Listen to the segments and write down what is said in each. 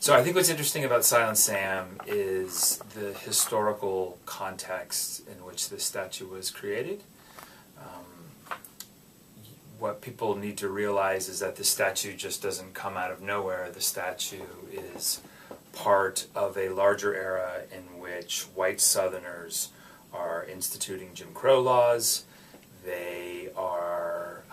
So I think what's interesting about Silent Sam is the historical context in which this statue was created. What people need to realize is that the statue just doesn't come out of nowhere. The statue is part of a larger era in which white Southerners are instituting Jim Crow laws. They are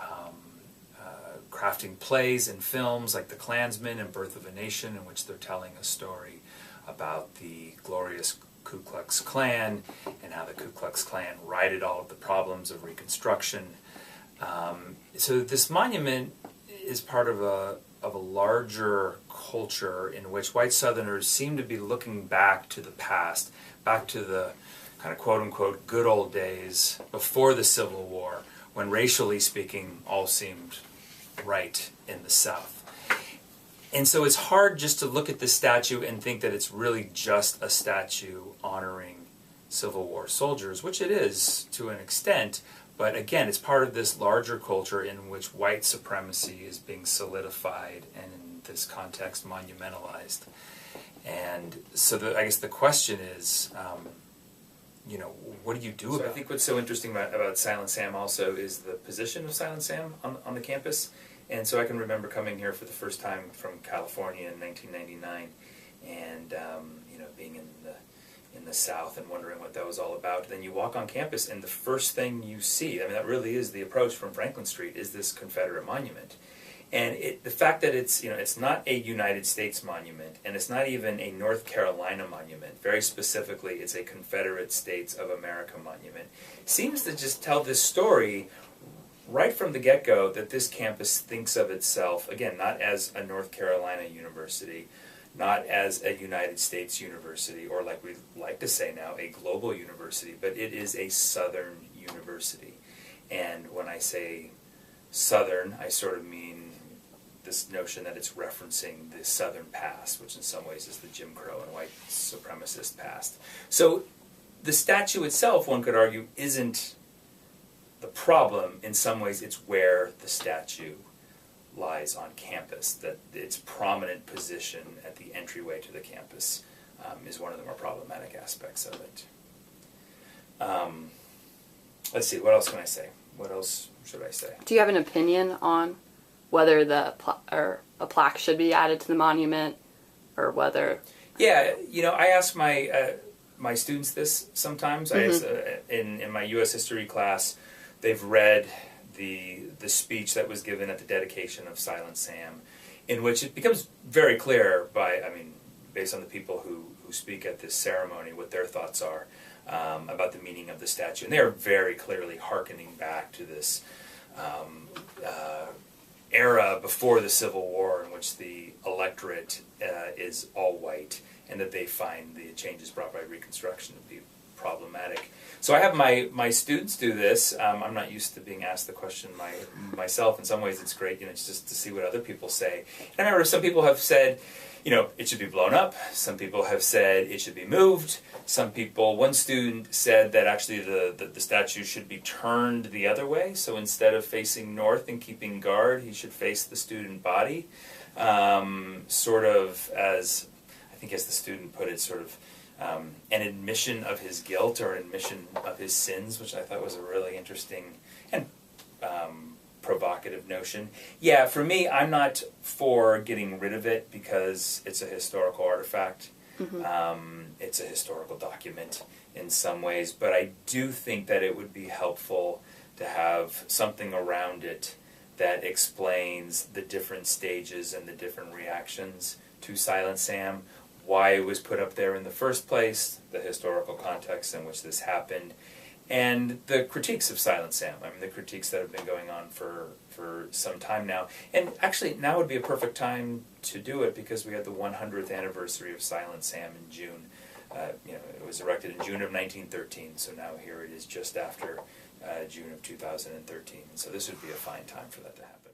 crafting plays and films like The Klansman and Birth of a Nation, in which they're telling a story about the glorious Ku Klux Klan and how the Ku Klux Klan righted all of the problems of Reconstruction. So this monument is part of a larger culture in which white Southerners seem to be looking back to the past, back to the kind of quote-unquote good old days before the Civil War, when racially speaking all seemed right in the South. And so it's hard just to look at this statue and think that it's really just a statue honoring Civil War soldiers, which it is to an extent. But again, it's part of this larger culture in which white supremacy is being solidified and in this context monumentalized. And so I guess the question is, what do you do about it? I think what's so interesting about Silent Sam also is the position of Silent Sam on the campus. And so I can remember coming here for the first time from California in 1999 and being in the South and wondering what that was all about. Then you walk on campus and the first thing you see, that really is the approach from Franklin Street, is this Confederate monument. And the fact that it's not a United States monument, and it's not even a North Carolina monument, very specifically it's a Confederate States of America monument, seems to just tell this story right from the get-go that this campus thinks of itself, again, not as a North Carolina university, not as a United States university, or like we like to say now, a global university, but it is a Southern university. And when I say Southern, I sort of mean this notion that it's referencing the Southern past, which in some ways is the Jim Crow and white supremacist past. So the statue itself, one could argue, isn't the problem. In some ways, it's where the statue lies on campus, that its prominent position at the entryway to the campus is one of the more problematic aspects of it. Let's see, what else can I say? What else should I say? Do you have an opinion on whether a plaque should be added to the monument, or whether? Yeah, I ask my students this sometimes. Mm-hmm. In my U.S. history class, they've read the speech that was given at the dedication of Silent Sam, in which it becomes very clear based on the people who speak at this ceremony, what their thoughts are about the meaning of the statue. And they are very clearly hearkening back to this era before the Civil War, in which the electorate is all white, and that they find the changes brought by Reconstruction to be problematic. So I have my students do this. I'm not used to being asked the question myself. In some ways it's great, just to see what other people say. And I remember some people have said, it should be blown up. Some people have said it should be moved. One student said that actually the statue should be turned the other way. So instead of facing north and keeping guard, he should face the student body. Sort of as, I think as the student put it, sort of an admission of his guilt or an admission of his sins, which I thought was a really interesting and provocative notion. Yeah, for me, I'm not for getting rid of it because it's a historical artifact. Mm-hmm. It's a historical document in some ways, but I do think that it would be helpful to have something around it that explains the different stages and the different reactions to Silent Sam, why it was put up there in the first place, the historical context in which this happened, and the critiques of Silent Sam. The critiques that have been going on for some time now. And actually, now would be a perfect time to do it because we had the 100th anniversary of Silent Sam in June. It was erected in June of 1913, so now here it is just after June of 2013. So this would be a fine time for that to happen.